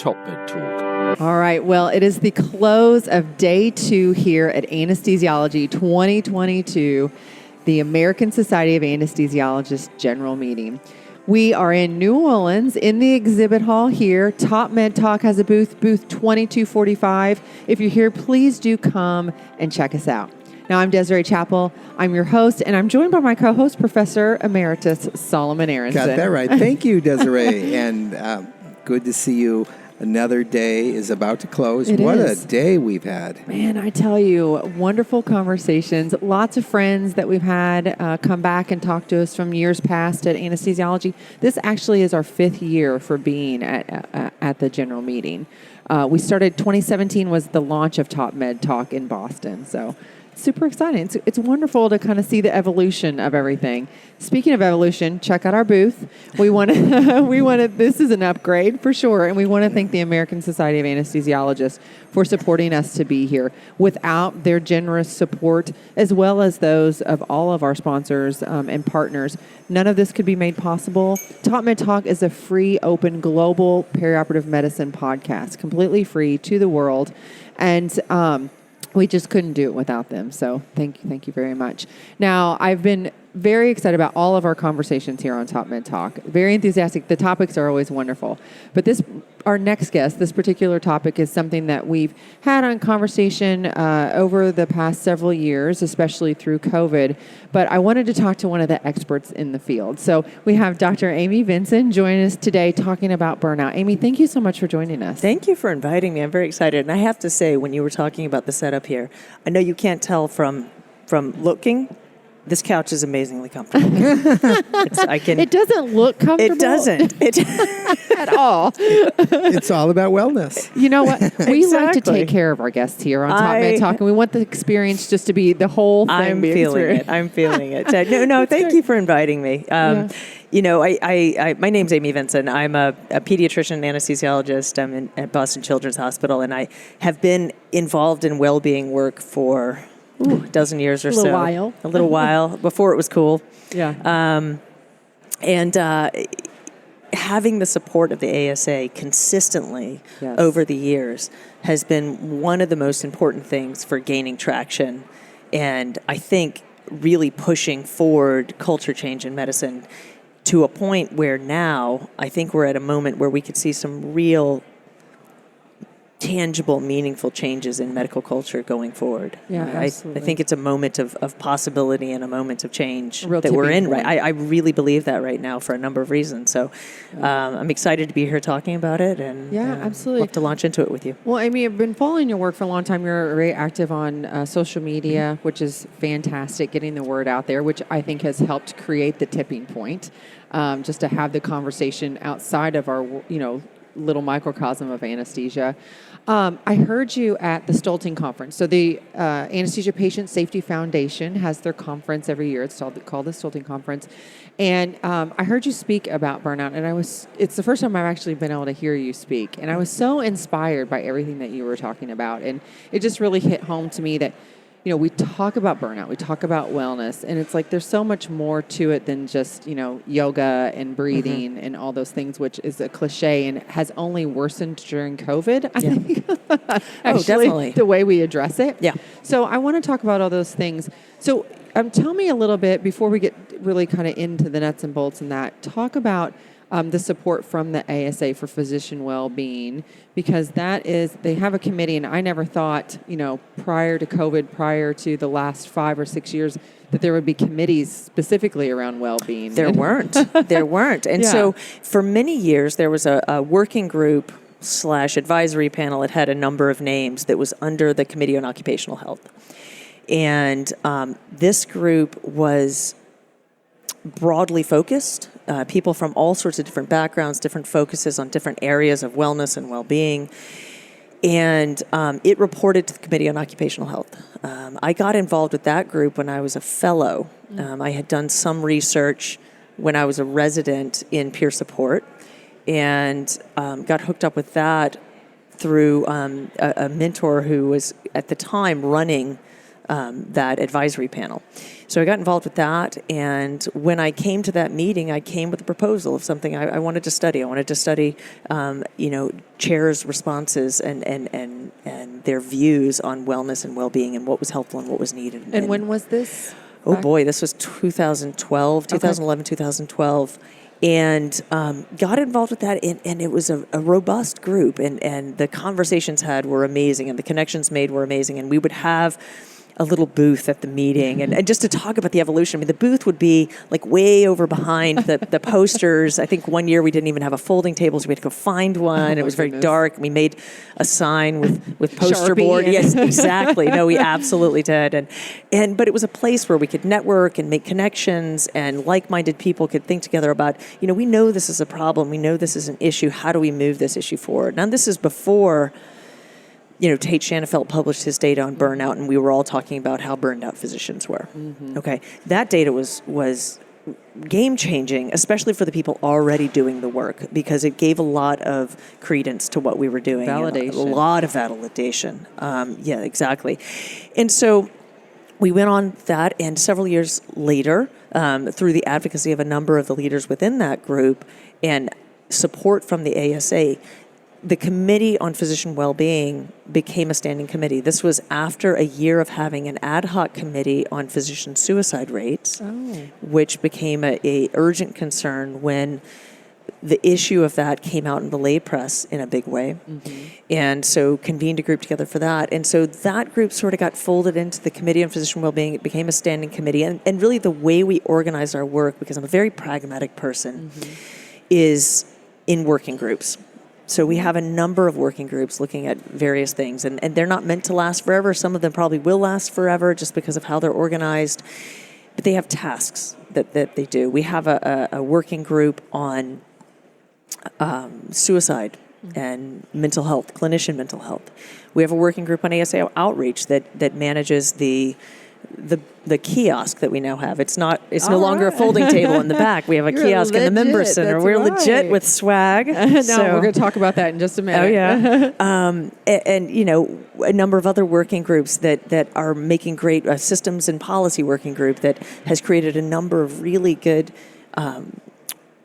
TopMedTalk. All right. Well, it is the close of day 2 here at Anesthesiology 2022, the American Society of Anesthesiologists General Meeting. We are in New Orleans in the exhibit hall here. TopMedTalk has a booth 2245. If you're here, please do come and check us out. Now, I'm Desiree Chappell. I'm your host, and I'm joined by my co-host, Professor Emeritus Solomon Aronson. Got that right. Thank you, Desiree. And good to see you. Another day is about to close. What a day we've had. Man, I tell you, wonderful conversations. Lots of friends that we've had come back and talk to us from years past at Anesthesiology. This actually is our 5th year for being at the general meeting. We started, 2017 was the launch of TopMedTalk in Boston. So super exciting. It's wonderful to kind of see the evolution of everything. Speaking of evolution, check out our booth. We want to this is an upgrade for sure, and we want to thank the American Society of Anesthesiologists for supporting us to be here. Without their generous support, as well as those of all of our sponsors and partners, none of this could be made possible. TopMedTalk is a free, open, global perioperative medicine podcast, completely free to the world, and we just couldn't do it without them. So thank you very much. Now, I've been very excited about all of our conversations here on TopMedTalk. Very enthusiastic. The topics are always wonderful. But our next guest, this particular topic is something that we've had on conversation over the past several years, especially through COVID. But I wanted to talk to one of the experts in the field. So we have Dr. Amy Vinson joining us today talking about burnout. Amy, thank you so much for joining us. Thank you for inviting me. I'm very excited. And I have to say, when you were talking about the setup here, I know you can't tell from looking. This couch is amazingly comfortable. It doesn't look comfortable. It doesn't. At all. It's all about wellness. You know what? We like to Exactly. take care of our guests here on TopMedTalk, and we want the experience just to be the whole thing. I'm feeling it. No, thank you for inviting me. You know, my name's Amy Vinson. I'm a pediatrician and anesthesiologist. I'm at Boston Children's Hospital, and I have been involved in well-being work for a dozen years or so. A little while before it was cool. Yeah. And having the support of the ASA consistently over the years has been one of the most important things for gaining traction, and I think really pushing forward culture change in medicine to a point where now I think we're at a moment where we could see some real tangible, meaningful changes in medical culture going forward. Yeah, I absolutely. think it's a moment of possibility and a moment of change Real that we're in. tipping point. Right, I really believe that right now for a number of reasons. So I'm excited to be here talking about it, and absolutely. love to launch into it with you. Well, Amy, I've been following your work for a long time. You're very active on social media, which is fantastic, getting the word out there, which I think has helped create the tipping point, just to have the conversation outside of our, little microcosm of anesthesia. I heard you at the Stolting Conference. So the Anesthesia Patient Safety Foundation has their conference every year. It's called the Stolting Conference. And I heard you speak about burnout, and it's the first time I've actually been able to hear you speak. And I was so inspired by everything that you were talking about. And it just really hit home to me that, we talk about burnout, we talk about wellness, and it's like there's so much more to it than just, yoga and breathing and all those things, which is a cliche and has only worsened during COVID, I think. Actually, definitely. The way we address it. Yeah. So I want to talk about all those things. So tell me a little bit, before we get really kind of into the nuts and bolts and that, talk about the support from the ASA for physician well-being, because they have a committee, and I never thought, prior to COVID, prior to the last 5 or 6 years, that there would be committees specifically around well-being. There weren't. And so for many years, there was a working group / advisory panel. It had a number of names that was under the Committee on Occupational Health. And this group was broadly focused, people from all sorts of different backgrounds, different focuses on different areas of wellness and well-being. And it reported to the Committee on Occupational Health. I got involved with that group when I was a fellow. I had done some research when I was a resident in peer support, and got hooked up with that through a mentor who was at the time running that advisory panel. So I got involved with that, and when I came to that meeting, I came with a proposal of something I wanted to study. I wanted to study, chairs' responses and their views on wellness and well-being and what was helpful and what was needed. And when was this? Oh boy, this was 2011, 2012. And got involved with that, and it was a robust group, and the conversations had were amazing, and the connections made were amazing, and we would have a little booth at the meeting, and just to talk about the evolution. I mean, the booth would be like way over behind the posters. I think one year we didn't even have a folding table, so we had to go find one. It was very dark. We made a sign with poster Sharpie board. Yes, exactly. No, we absolutely did. But it was a place where we could network and make connections, and like-minded people could think together about, we know this is a problem. We know this is an issue. How do we move this issue forward? Now, this is before Tate Shanafelt published his data on burnout, and we were all talking about how burned out physicians were. Mm-hmm. Okay, that data was game-changing, especially for the people already doing the work, because it gave a lot of credence to what we were doing. Validation. A lot of validation. Yeah, exactly. And so we went on that, and several years later, through the advocacy of a number of the leaders within that group and support from the ASA, the Committee on Physician Wellbeing became a standing committee. This was after a year of having an ad hoc committee on physician suicide rates, which became a urgent concern when the issue of that came out in the lay press in a big way. Mm-hmm. And so convened a group together for that. And so that group sort of got folded into the Committee on Physician Wellbeing. It became a standing committee. And really the way we organize our work, because I'm a very pragmatic person, is in working groups. So we have a number of working groups looking at various things, and they're not meant to last forever. Some of them probably will last forever just because of how they're organized, but they have tasks that they do. We have a working group on suicide and mental health, clinician mental health. We have a working group on ASA outreach that manages the kiosk that we now have. It's no longer a folding table in the back. We have a kiosk in the member center. We're legit with swag. No, we're going to talk about that in just a minute. Oh yeah. And a number of other working groups that are making great systems and policy working group that has created a number of really good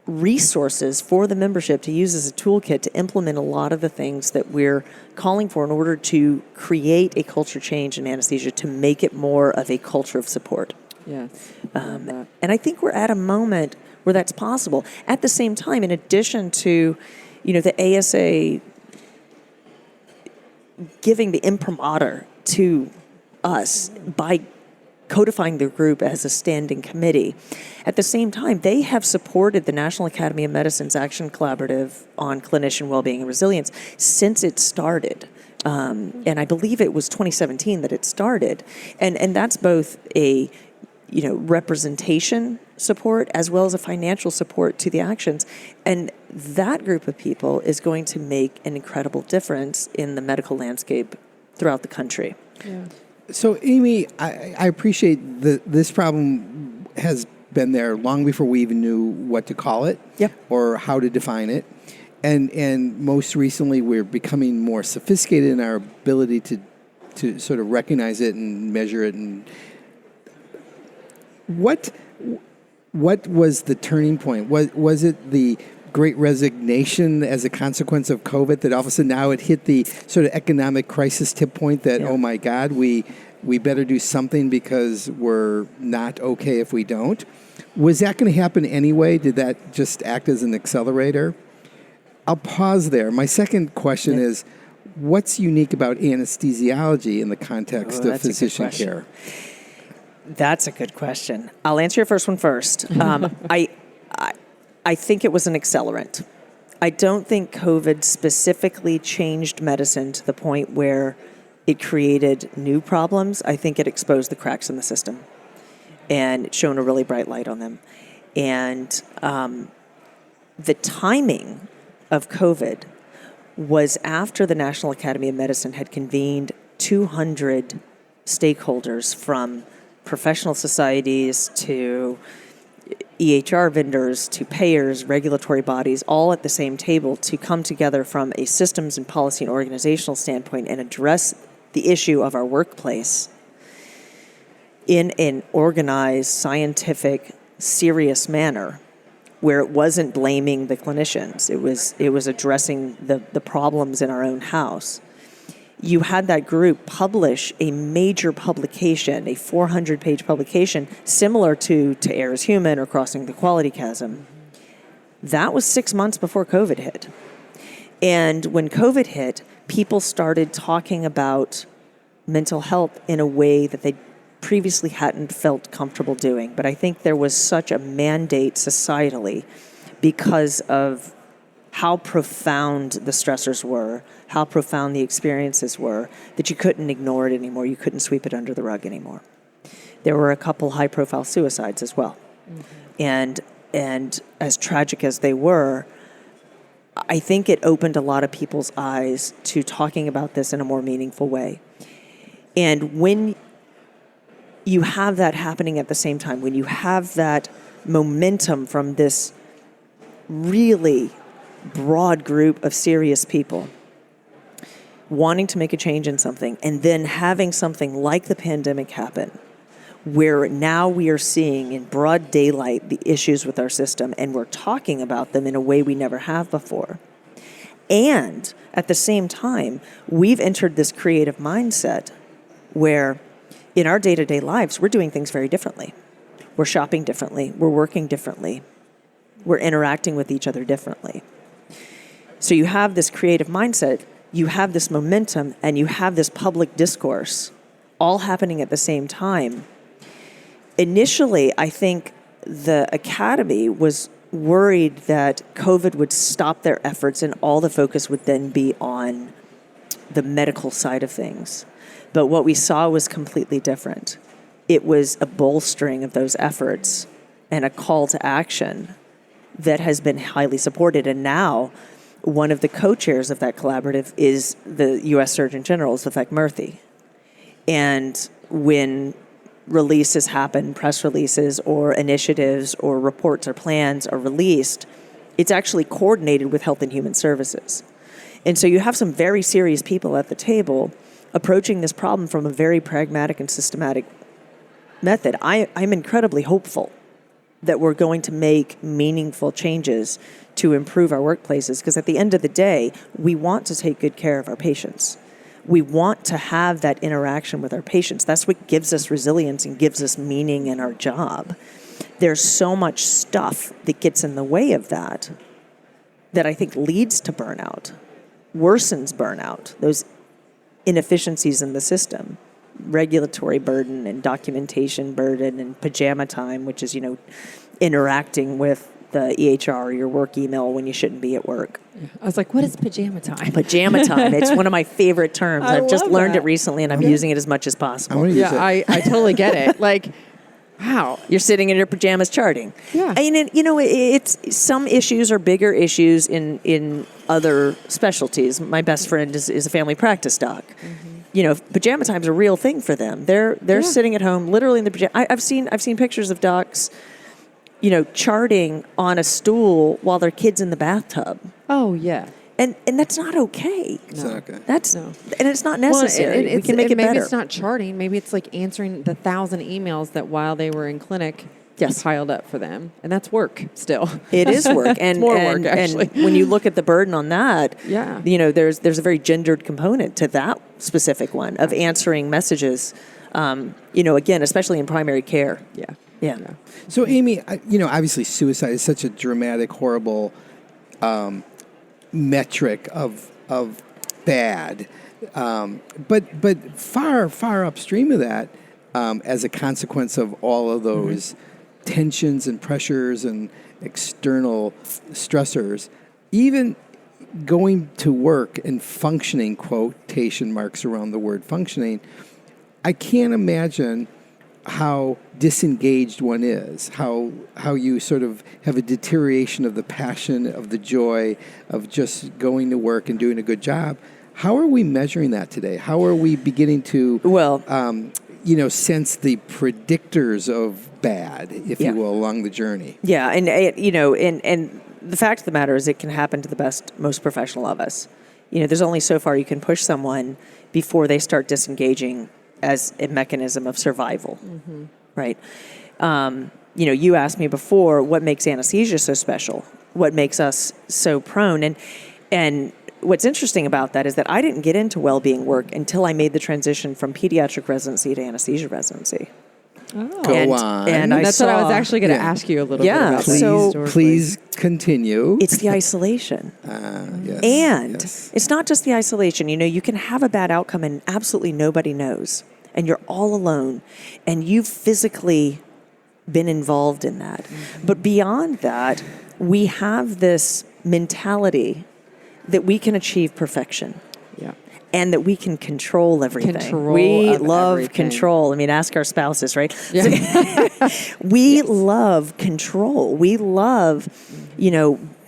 resources for the membership to use as a toolkit to implement a lot of the things that we're calling for in order to create a culture change in anesthesia, to make it more of a culture of support. Yes. And I think we're at a moment where that's possible. At the same time, in addition to, the ASA giving the imprimatur to us by codifying the group as a standing committee. At the same time, they have supported the National Academy of Medicine's Action Collaborative on Clinician Wellbeing and Resilience since it started. And I believe it was 2017 that it started. And that's both a representation support as well as a financial support to the actions. And that group of people is going to make an incredible difference in the medical landscape throughout the country. Yeah. So, Amy, I appreciate this problem has been there long before we even knew what to call it or how to define it. And most recently, we're becoming more sophisticated in our ability to sort of recognize it and measure it. And what was the turning point? Was it the Great Resignation as a consequence of COVID that all of a sudden now it hit the sort of economic crisis tip point that, oh my God, we better do something because we're not okay if we don't? Was that going to happen anyway? Did that just act as an accelerator? I'll pause there. My second question is, what's unique about anesthesiology in the context of physician care? That's a good question. I'll answer your first one first. I think it was an accelerant. I don't think COVID specifically changed medicine to the point where it created new problems. I think it exposed the cracks in the system and shone a really bright light on them. And the timing of COVID was after the National Academy of Medicine had convened 200 stakeholders from professional societies to EHR vendors to payers, regulatory bodies, all at the same table to come together from a systems and policy and organizational standpoint and address the issue of our workplace in an organized, scientific, serious manner, where it wasn't blaming the clinicians. It was addressing the problems in our own house. You had that group publish a major publication, a 400-page publication, similar to Air is Human or Crossing the Quality Chasm. That was 6 months before COVID hit. And when COVID hit, people started talking about mental health in a way that they previously hadn't felt comfortable doing. But I think there was such a mandate societally because of how profound the stressors were, how profound the experiences were, that you couldn't ignore it anymore. You couldn't sweep it under the rug anymore. There were a couple high-profile suicides as well. Mm-hmm. And as tragic as they were, I think it opened a lot of people's eyes to talking about this in a more meaningful way. And when you have that happening at the same time, when you have that momentum from this really broad group of serious people wanting to make a change in something, and then having something like the pandemic happen, where now we are seeing in broad daylight the issues with our system, and we're talking about them in a way we never have before. And at the same time, we've entered this creative mindset where in our day-to-day lives, we're doing things very differently. We're shopping differently. We're working differently. We're interacting with each other differently. So you have this creative mindset, you have this momentum, and you have this public discourse all happening at the same time. Initially, I think the Academy was worried that COVID would stop their efforts and all the focus would then be on the medical side of things. But what we saw was completely different. It was a bolstering of those efforts and a call to action that has been highly supported. And now one of the co-chairs of that collaborative is the U.S. Surgeon General, Vivek Murthy. And when releases happen, press releases or initiatives or reports or plans are released, it's actually coordinated with Health and Human Services. And so you have some very serious people at the table approaching this problem from a very pragmatic and systematic method. I'm incredibly hopeful that we're going to make meaningful changes to improve our workplaces, because at the end of the day, we want to take good care of our patients. We want to have that interaction with our patients. That's what gives us resilience and gives us meaning in our job. There's so much stuff that gets in the way of that I think leads to burnout, worsens burnout, those inefficiencies in the system, regulatory burden and documentation burden and pajama time, which is, interacting with the EHR or your work email when you shouldn't be at work. I was like, what is pajama time? Pajama time. It's one of my favorite terms. I've just learned it recently, and I'm using it as much as possible. I totally get it. Like, wow. You're sitting in your pajamas charting. Yeah. And it's some issues are bigger issues in other specialties. My best friend is a family practice doc. Mm-hmm. Pajama time's a real thing for them. They're sitting at home, literally in the pajama. I've seen pictures of docs, charting on a stool while their kid's in the bathtub. Oh yeah. And that's not okay. It's not okay. And it's not necessary. We can make it better. Maybe it's not charting. Maybe it's like answering the 1,000 emails that while they were in clinic piled up for them, and that's work still. It is work, and more work actually. And when you look at the burden on that, there's a very gendered component to that specific one of answering messages. Again, especially in primary care. Yeah. So, Amy, obviously suicide is such a dramatic, horrible metric of bad, but far upstream of that, as a consequence of all of those tensions and pressures and external stressors, even going to work and functioning, quotation marks around the word functioning, I can't imagine how disengaged one is, how you sort of have a deterioration of the passion, of the joy of just going to work and doing a good job. How are we measuring that today? How are we beginning to sense the predictors of bad, if you will, along the journey? Yeah, and the fact of the matter is it can happen to the best, most professional of us. There's only so far you can push someone before they start disengaging as a mechanism of survival, right? You asked me before, what makes anesthesia so special? What makes us so prone? And what's interesting about that is that I didn't get into well-being work until I made the transition from pediatric residency to anesthesia residency. Oh. Go on. And That's what I was actually going to ask you a little bit about. Please continue. It's the isolation. Yes, And yes. it's not just the isolation. You can have a bad outcome and absolutely nobody knows. And you're all alone. And you've physically been involved in that. But beyond that, we have this mentality that we can achieve perfection. Yeah. And that we can control everything. Control we of love everything. control. I mean, ask our spouses, right? Yeah. We love control. We love,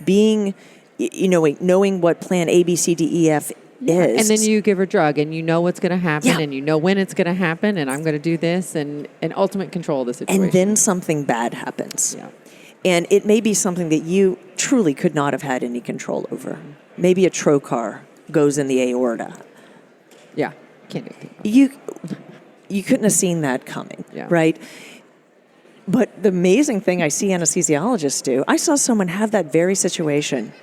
being, knowing what plan A, B, C, D, E, F is. And then you give a drug, and you know what's going to happen, Yeah. and you know when it's going to happen, and I'm going to do this, and ultimate control of the situation. And then something bad happens. Yeah. And it may be something that you truly could not have had any control over. Maybe a trocar goes in the aorta. Yeah. Can't do anything. You couldn't have seen that coming, Yeah. right? But the amazing thing I see anesthesiologists do, I saw someone have that very situation,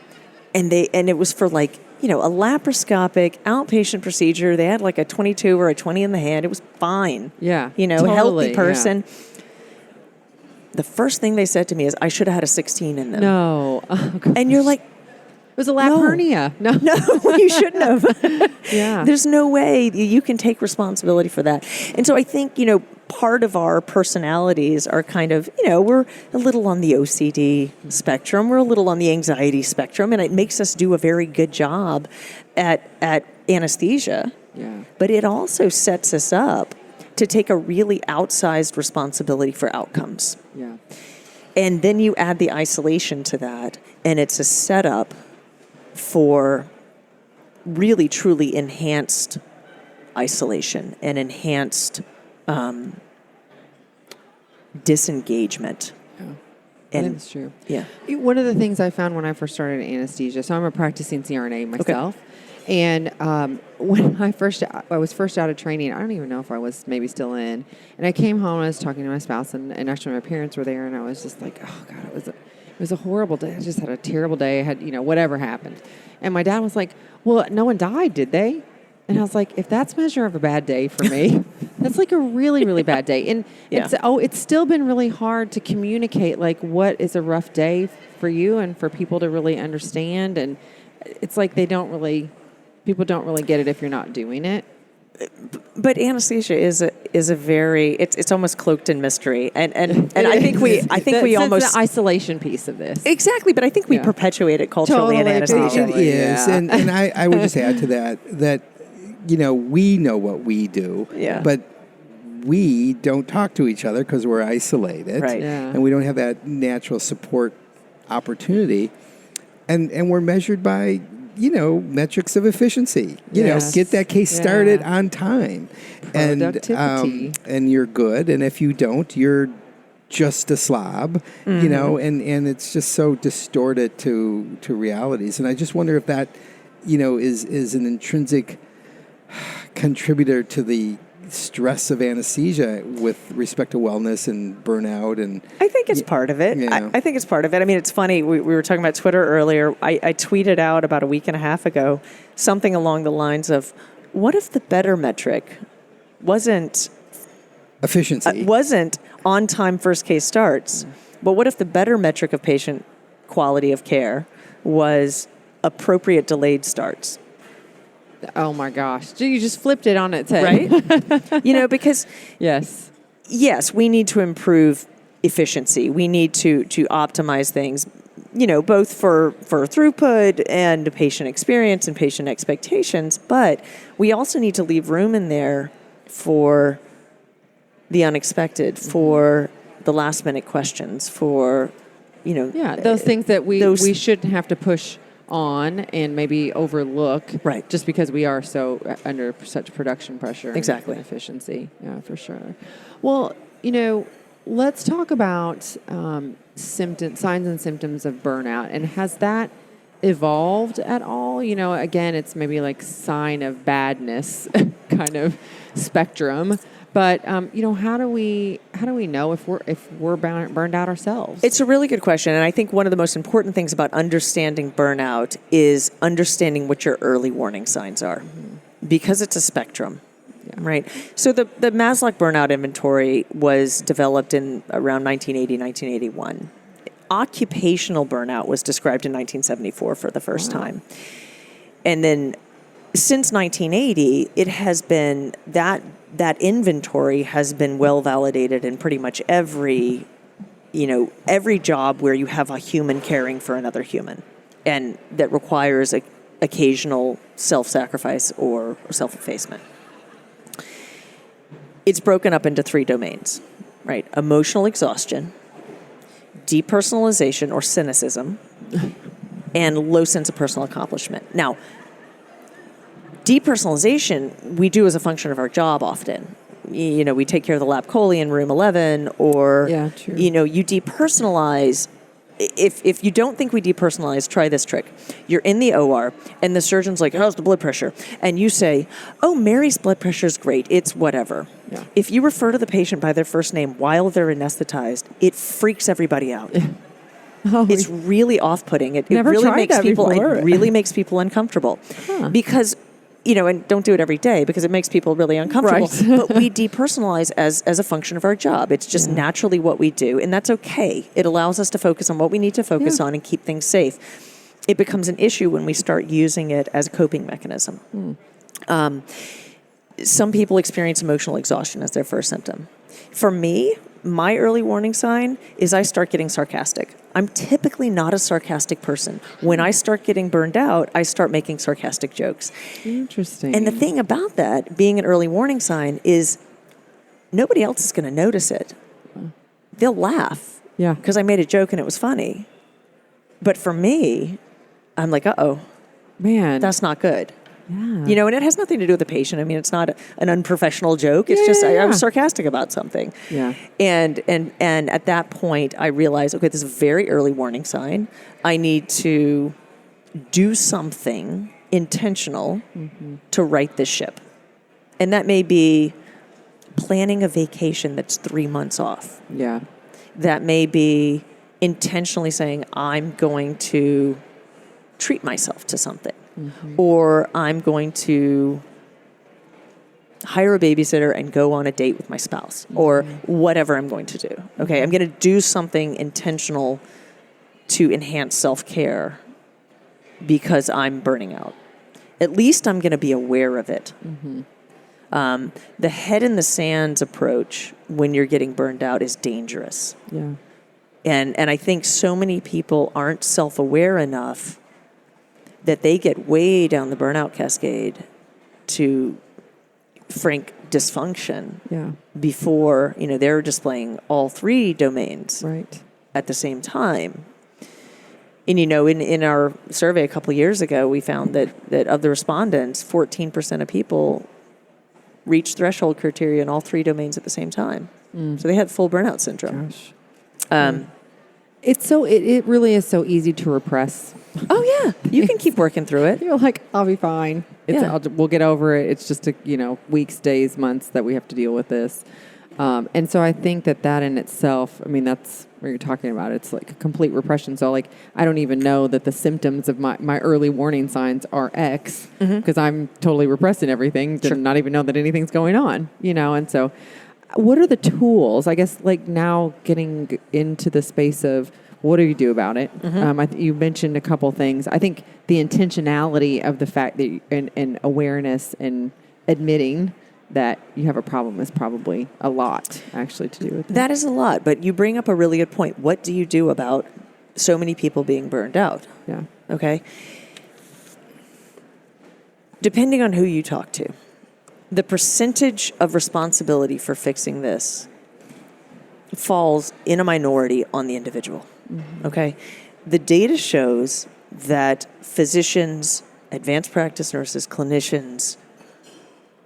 and it was for a laparoscopic outpatient procedure. They had like a 22 or a 20 in the hand. It was fine. Yeah, a totally, healthy person. The first thing they said to me is, I should have had a 16 in them. No. Oh, gosh. And you're like, it was a lap No. hernia. No. no, you shouldn't have. Yeah. There's no way you can take responsibility for that. And so I think, part of our personalities are kind of, we're a little on the OCD spectrum. We're a little on the anxiety spectrum. And it makes us do a very good job at anesthesia. Yeah. But it also sets us up to take a really outsized responsibility for outcomes. Yeah. And then you add the isolation to that, and it's a setup for really, truly enhanced isolation and enhanced disengagement. Yeah. And That's true. yeah. One of the things I found when I first started anesthesia, so I'm a practicing CRNA myself, and when I was first out of training, I don't even know if I was maybe still in, and I came home and I was talking to my spouse, and actually my parents were there, and I was just like, oh God, it was a horrible day. I just had a terrible day. I had, whatever happened. And my dad was like, well, no one died, did they? And I was like, if that's measure of a bad day for me, that's like a really, really bad day. And Yeah. it's still been really hard to communicate like what is a rough day for you and for people to really understand. And it's like people don't really get it if you're not doing it. But anesthesia is a very it's almost cloaked in mystery, and I think we almost the isolation piece of this. exactly. But I think we Yeah. perpetuate it culturally in Totally. anesthesia. It is. Yeah. And I would just add to that, we know what we do, Yeah. but we don't talk to each other because we're isolated. Right. Yeah. And we don't have that natural support opportunity. And we're measured by, metrics of efficiency. Yes. Get that case Yeah. started on time. Productivity. And you're good. And if you don't, you're just a slob, and it's just so distorted to realities. And I just wonder if that, is an intrinsic contributor to the stress of anesthesia with respect to wellness and burnout. And I think it's part of it. Yeah. I think it's part of it. I mean, it's funny. We were talking about Twitter earlier. I tweeted out about a week and a half ago something along the lines of, what if the better metric wasn't efficiency. wasn't on-time first case starts, but what if the better metric of patient quality of care was appropriate delayed starts? Oh my gosh. You just flipped it on its head. Right? Because Yes. yes, we need to improve efficiency. We need to optimize things, both for throughput and patient experience and patient expectations. But we also need to leave room in there for the unexpected, for the last minute questions, for, those things that we shouldn't have to push on and maybe overlook, Right. just because we are so under such production pressure Exactly. and efficiency. Yeah, for sure. Well, let's talk about signs and symptoms of burnout. And has that evolved at all? Again, it's maybe like sign of badness kind of spectrum. But how do we know if we're burned out ourselves? It's a really good question, and I think one of the most important things about understanding burnout is understanding what your early warning signs are, because it's a spectrum, right? So the Maslow Burnout Inventory was developed in around 1980, 1981. Occupational burnout was described in 1974 for the first time, and then since 1980, it has been that inventory has been well validated in pretty much every job where you have a human caring for another human, and that requires occasional self-sacrifice or self-effacement. It's broken up into 3 domains, right? Emotional exhaustion, depersonalization or cynicism, and low sense of personal accomplishment. Now, depersonalization we do as a function of our job often. We take care of the lap chole in room 11, or, you depersonalize. If you don't think we depersonalize, try this trick. You're in the OR, and the surgeon's like, how's the blood pressure? And you say, oh, Mary's blood pressure is great. It's whatever. Yeah. If you refer to the patient by their first name while they're anesthetized, it freaks everybody out. It's really off-putting. It really makes people. It really makes people uncomfortable, because. And don't do it every day because it makes people really uncomfortable. Right. But we depersonalize as a function of our job. It's just naturally what we do, and that's okay. It allows us to focus on what we need to focus on and keep things safe. It becomes an issue when we start using it as a coping mechanism. Some people experience emotional exhaustion as their first symptom. For me, my early warning sign is I start getting sarcastic. I'm typically not a sarcastic person. When I start getting burned out, I start making sarcastic jokes. Interesting. And the thing about that, being an early warning sign, is nobody else is going to notice it. They'll laugh. Yeah. Because I made a joke and it was funny. But for me, I'm like, uh-oh. Man. That's not good. Yeah. And it has nothing to do with the patient. I mean, it's not an unprofessional joke. It's just I was sarcastic about something. Yeah. And at that point, I realized, okay, this is a very early warning sign. I need to do something intentional to right this ship. And that may be planning a vacation that's 3 months off. Yeah. That may be intentionally saying, I'm going to treat myself to something. Or I'm going to hire a babysitter and go on a date with my spouse, or whatever I'm going to do. Okay, I'm going to do something intentional to enhance self-care because I'm burning out. At least I'm going to be aware of it. The head in the sands approach when you're getting burned out is dangerous. Yeah. And I think so many people aren't self-aware enough that they get way down the burnout cascade to frank dysfunction before, they're displaying all 3 domains at the same time. And, in our survey a couple of years ago, we found that of the respondents, 14% of people reached threshold criteria in all 3 domains at the same time. So they had full burnout syndrome. Gosh. It really is so easy to repress. Oh yeah, you can keep working through it. You're like, I'll be fine. We'll get over it. It's just weeks, days, months that we have to deal with this. And so I think that in itself, I mean, that's what you're talking about. It's like a complete repression. So like, I don't even know that the symptoms of my early warning signs are X because I'm totally repressing everything to not even know that anything's going on, And so what are the tools, I guess, like now getting into the space of what do you do about it? You mentioned a couple things. I think the intentionality of the fact that and awareness and admitting that you have a problem is probably a lot actually to do with it. That is a lot, but you bring up a really good point. What do you do about so many people being burned out? Yeah. Okay. Depending on who you talk to, the percentage of responsibility for fixing this falls in a minority on the individual. Okay? The data shows that physicians, advanced practice nurses, clinicians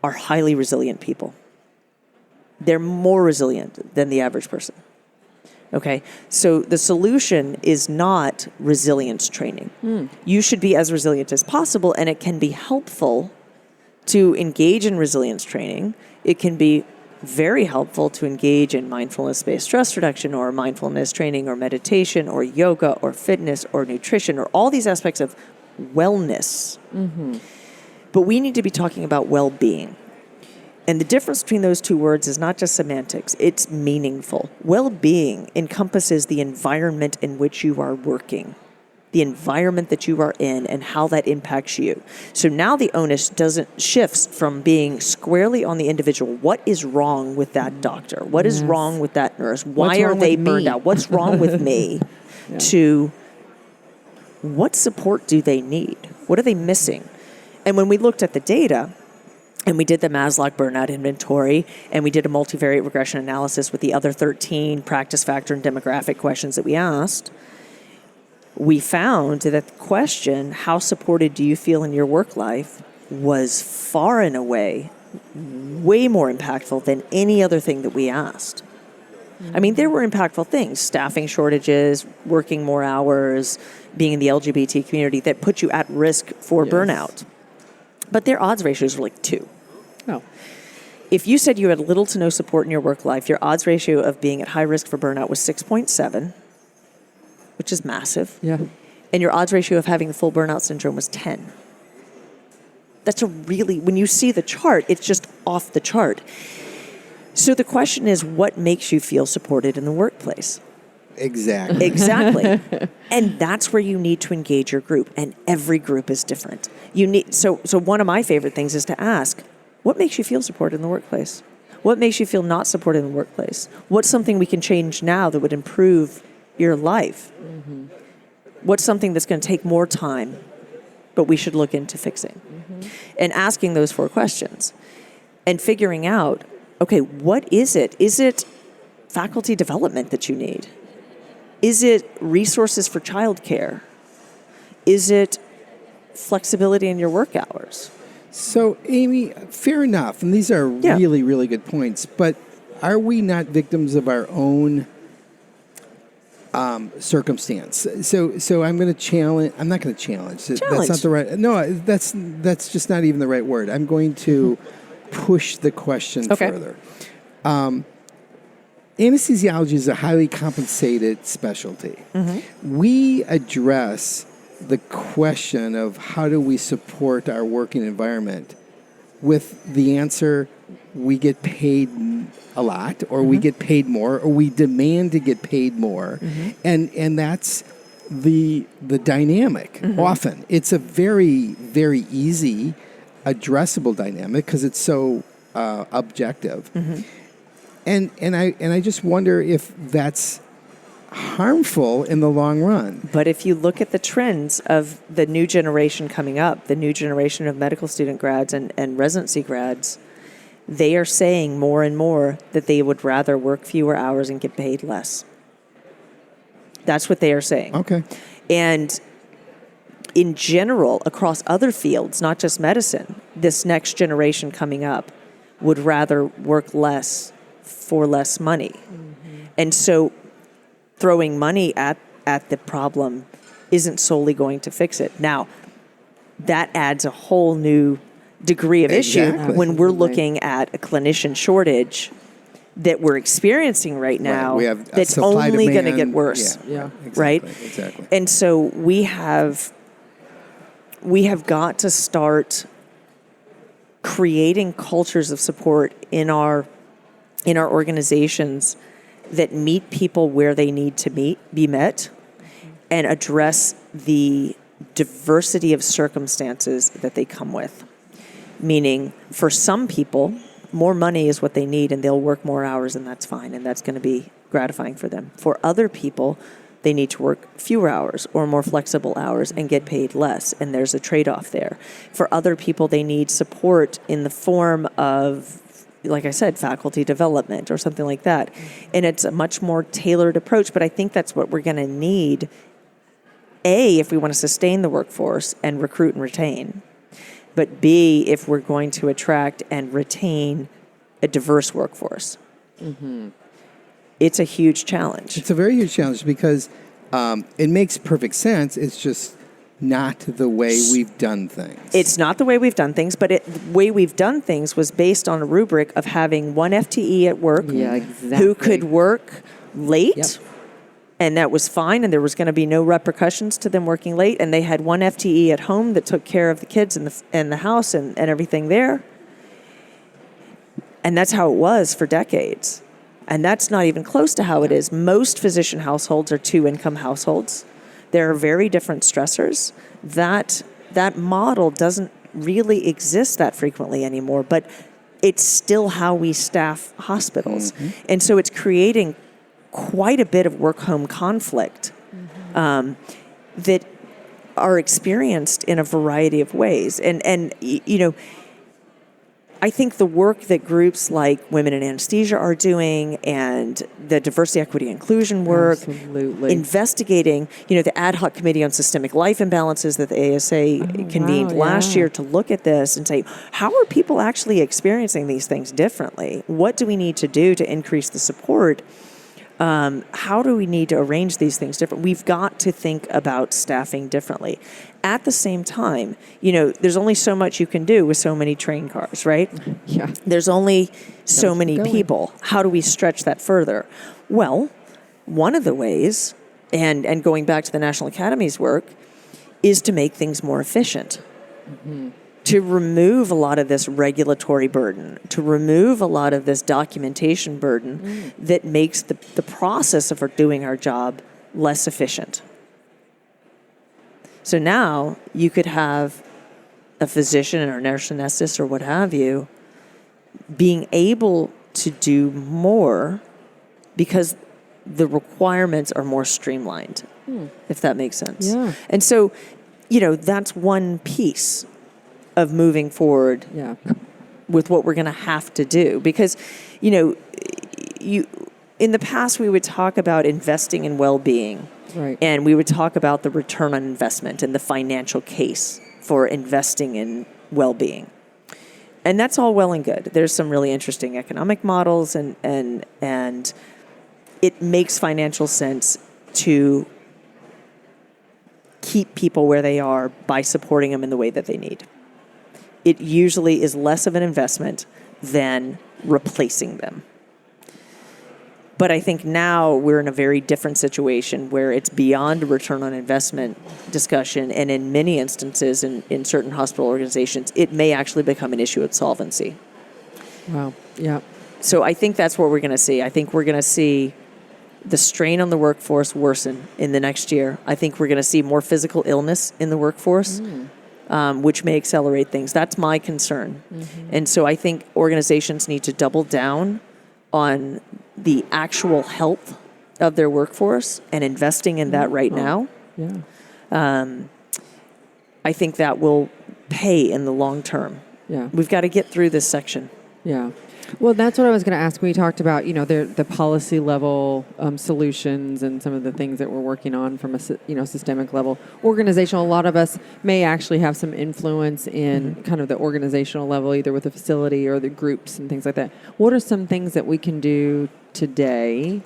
are highly resilient people. They're more resilient than the average person. Okay? So the solution is not resilience training. You should be as resilient as possible, and it can be helpful to engage in resilience training. It can be very helpful to engage in mindfulness-based stress reduction or mindfulness training or meditation or yoga or fitness or nutrition or all these aspects of wellness. Mm-hmm. But we need to be talking about well-being. And the difference between those two words is not just semantics, it's meaningful. Well-being encompasses the environment in which you are working, the environment that you are in and how that impacts you. So now the onus shifts from being squarely on the individual. What is wrong with that doctor? What is wrong with that nurse? Why are they burned out? What's wrong with me? Yeah. To what support do they need? What are they missing? And when we looked at the data, and we did the Maslow burnout inventory, and we did a multivariate regression analysis with the other 13 practice factor and demographic questions that we asked, we found that the question, how supported do you feel in your work life, was far and away way more impactful than any other thing that we asked. I mean, there were impactful things, staffing shortages, working more hours, being in the LGBT community that put you at risk for burnout. But their odds ratios were like 2. Oh. If you said you had little to no support in your work life, your odds ratio of being at high risk for burnout was 6.7, which is massive. Yeah. And your odds ratio of having the full burnout syndrome was 10. That's when you see the chart, it's just off the chart. So the question is, what makes you feel supported in the workplace? Exactly. And that's where you need to engage your group, and every group is different. So one of my favorite things is to ask, what makes you feel supported in the workplace? What makes you feel not supported in the workplace? What's something we can change now that would improve your life? Mm-hmm. What's something that's going to take more time, but we should look into fixing? Mm-hmm. And asking those 4 questions and figuring out, okay, what is it? Is it faculty development that you need? Is it resources for childcare? Is it flexibility in your work hours? So, Amy, fair enough. And these are really, really good points. But are we not victims of our own circumstance? So I'm going to challenge. I'm not going to challenge. That's not the right. No, that's just not even the right word. I'm going to push the question further. Anesthesiology is a highly compensated specialty. Mm-hmm. We address the question of how do we support our working environment with the answer, we get paid a lot, or we get paid more, or we demand to get paid more. Mm-hmm. And that's the dynamic. Mm-hmm. Often. It's a very, very easy addressable dynamic because it's so objective. Mm-hmm. And I just wonder if that's harmful in the long run. But if you look at the trends of the new generation coming up, the new generation of medical student grads and residency grads, they are saying more and more that they would rather work fewer hours and get paid less. That's what they are saying. Okay. And in general, across other fields, not just medicine, this next generation coming up would rather work less for less money. Mm-hmm. And so throwing money at the problem isn't solely going to fix it. Now, that adds a whole new degree of issue when we're looking at a clinician shortage that we're experiencing right now. We have that's only going to get worse. Yeah. Exactly, right? Exactly. And so we have got to start creating cultures of support in our organizations that meet people where they need to be met and address the diversity of circumstances that they come with. Meaning, for some people, more money is what they need and they'll work more hours and that's fine and that's going to be gratifying for them. For other people, they need to work fewer hours or more flexible hours and get paid less, and there's a trade-off there. For other people, they need support in the form of, like I said, faculty development or something like that. And it's a much more tailored approach, but I think that's what we're going to need, A, if we want to sustain the workforce and recruit and retain, but B, if we're going to attract and retain a diverse workforce. Mm-hmm. It's a huge challenge. It's a very huge challenge because it makes perfect sense. It's just not the way we've done things. It's not the way we've done things, but the way we've done things was based on a rubric of having one FTE at work who could work late, and that was fine, and there was going to be no repercussions to them working late, and they had one FTE at home that took care of the kids and the house and everything there. And that's how it was for decades. And that's not even close to how it is. Most physician households are two-income households. There are very different stressors. That model doesn't really exist that frequently anymore, but it's still how we staff hospitals. And so it's creating quite a bit of work-home conflict that are experienced in a variety of ways. And you know, I think the work that groups like Women in Anesthesia are doing and the diversity, equity, inclusion work, investigating, you know, the ad hoc committee on systemic life imbalances that the ASA convened last year to look at this and say, how are people actually experiencing these things differently? What do we need to do to increase the support? How do we need to arrange these things differently? We've got to think about staffing differently. At the same time, you know, there's only so much you can do with so many train cars, right? Yeah. There's only so many people. How do we stretch that further? Well, one of the ways, and going back to the National Academy's work, is to make things more efficient. To remove a lot of this regulatory burden, to remove a lot of this documentation burden that makes the process of doing our job less efficient. So now you could have a physician or a nurse anesthetist or what have you being able to do more because the requirements are more streamlined, if that makes sense. Yeah. And so, you know, that's one piece of moving forward with what we're going to have to do. Because, you know, in the past we would talk about investing in well-being. Right. And we would talk about the return on investment and the financial case for investing in well-being. And that's all well and good. There's some really interesting economic models and it makes financial sense to keep people where they are by supporting them in the way that they need. It usually is less of an investment than replacing them. But I think now we're in a very different situation where it's beyond a return on investment discussion, and in many instances in certain hospital organizations, it may actually become an issue of solvency. Wow. Yeah. So I think that's what we're going to see. I think we're going to see the strain on the workforce worsen in the next year. I think we're going to see more physical illness in the workforce. Which may accelerate things. That's my concern. And so I think organizations need to double down on the actual health of their workforce and investing in that right now. Yeah. I think that will pay in the long term. Yeah. We've got to get through this section. Yeah. Well, that's what I was going to ask when you talked about, you know, the policy level solutions and some of the things that we're working on from a, you know, systemic level. Organizational, a lot of us may actually have some influence in kind of the organizational level, either with the facility or the groups and things like that. What are some things that we can do today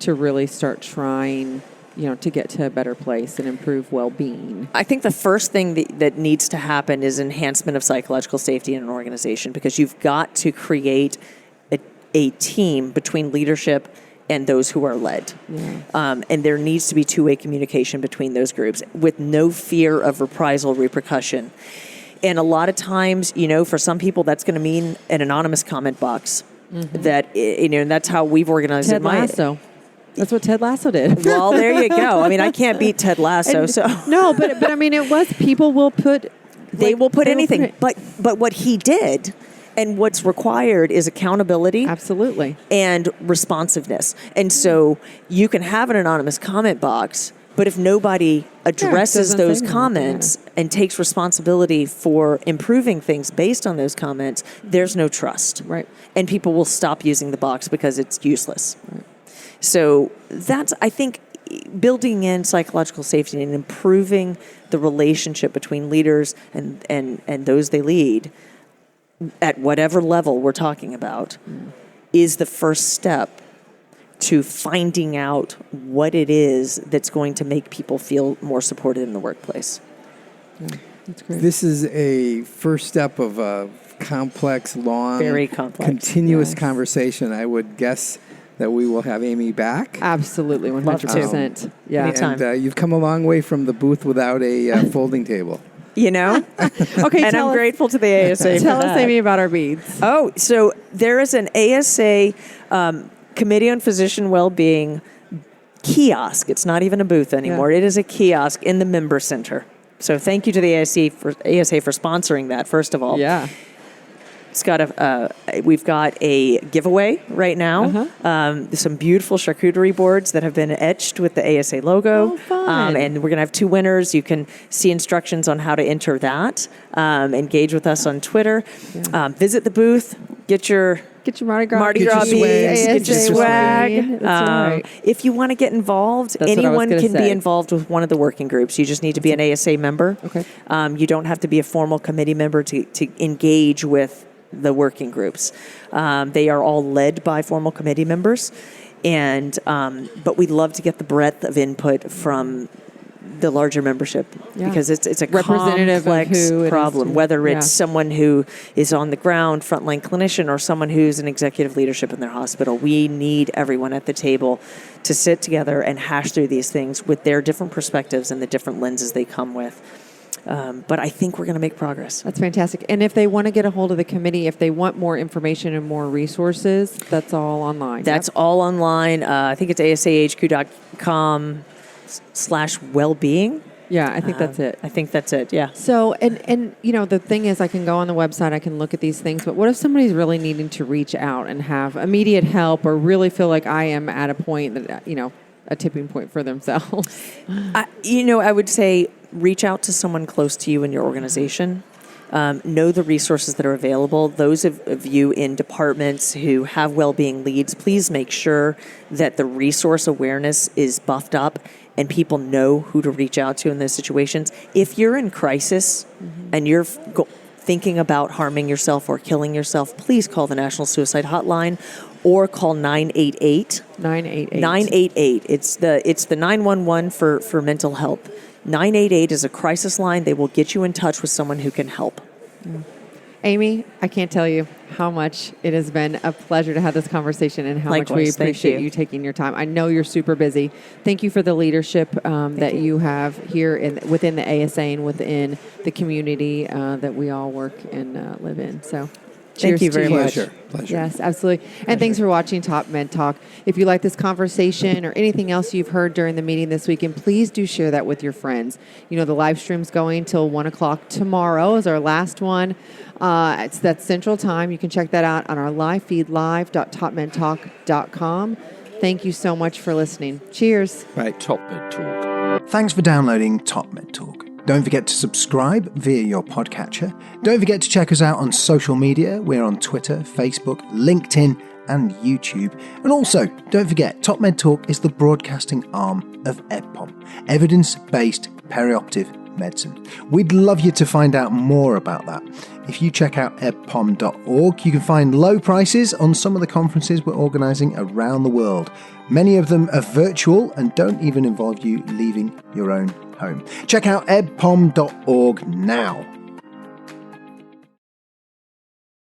to really start trying, you know, to get to a better place and improve well-being? I think the first thing that needs to happen is enhancement of psychological safety in an organization, because you've got to create a team between leadership and those who are led. And there needs to be two-way communication between those groups with no fear of reprisal, repercussion. And a lot of times, you know, for some people, that's going to mean an anonymous comment box. That, you know, and that's how we've organized Ted Lasso. That's what Ted Lasso did. Well, there you go. I mean, I can't beat Ted Lasso. No, but I mean, it was, people will put. They will put anything. But what he did and what's required is accountability. Absolutely. And responsiveness. And so you can have an anonymous comment box, but if nobody addresses those comments and takes responsibility for improving things based on those comments, there's no trust. Right. And people will stop using the box because it's useless. Right. So that's, I think, building in psychological safety and improving the relationship between leaders and those they lead at whatever level we're talking about is the first step to finding out what it is that's going to make people feel more supported in the workplace. That's great. This is a first step of a complex, long, Very complex. continuous Yes. conversation. I would guess that we will have Amy back. Absolutely, 100%. Yeah. Anytime. And you've come a long way from the booth without a folding table. You know? Okay, And I'm grateful to the ASA for Tell us, that. Amy, about our beads. Oh, so there is an ASA Committee on Physician Wellbeing kiosk. It's not even a booth anymore. Yeah. It is a kiosk in the member center. So thank you to the ASA for sponsoring that, first of all. Yeah. It's got we've got a giveaway right now. There's some beautiful charcuterie boards that have been etched with the ASA logo. Oh, fun. And we're going to have 2 winners. You can see instructions on how to enter that. Engage with us on Twitter. Visit the booth. Get your Mardi Gras. Mardi Get your Gras swag. beads. Get your ASA swag. That's right. If you want to get involved, That's what I was anyone gonna can say. be involved with one of the working groups. You just need to be an ASA member. Okay. You don't have to be a formal committee member to engage with the working groups. They are all led by formal committee members, and but we'd love to get the breadth of input from the larger membership because it's a Representative of complex who it is problem, to- whether it's yeah. someone who is on the ground, frontline clinician, or someone who's in executive leadership in their hospital. We need everyone at the table to sit together and hash through these things with their different perspectives and the different lenses they come with. But I think we're going to make progress. That's fantastic. And if they want to get a hold of the committee, if they want more information and more resources, that's all online. That's all online. I think it's asahq.com/wellbeing. Yeah, I think that's it. I think that's it. Yeah. So, and you know, the thing is, I can go on the website, I can look at these things, but what if somebody's really needing to reach out and have immediate help or really feel like I am at a point that, you know, a tipping point for themselves? I would say reach out to someone close to you in your organization. Know the resources that are available. Those of you in departments who have well-being leads, please make sure that the resource awareness is buffed up and people know who to reach out to in those situations. If you're in crisis and you're thinking about harming yourself or killing yourself, please call the National Suicide Hotline or call 988. 988. 988. It's the 911 for mental health. 988 is a crisis line. They will get you in touch with someone who can help. Amy, I can't tell you how much it has been a pleasure to have this conversation and how much we Likewise, thank appreciate you. you taking your time. I know you're super busy. Thank you for the leadership that you have here within the ASA and within the community that we all work and live in. So cheers Thank you to very much. Pleasure. Yes, absolutely. And thanks for watching TopMedTalk. If you like this conversation or anything else you've heard during the meeting this weekend, please do share that with your friends. You know, the live stream's going till 1 o'clock tomorrow is our last one. It's that Central Time. You can check that out on our live feed, live.topmedtalk.com. Thank you so much for listening. Cheers. Right. TopMedTalk. Thanks for downloading TopMedTalk. Don't forget to subscribe via your podcatcher. Don't forget to check us out on social media. We're on Twitter, Facebook, LinkedIn, and YouTube. And also, don't forget, TopMedTalk is the broadcasting arm of EBPOM, Evidence-Based Perioperative Medicine. We'd love you to find out more about that. If you check out ebpom.org, you can find low prices on some of the conferences we're organising around the world. Many of them are virtual and don't even involve you leaving your own home. Check out ebpom.org now.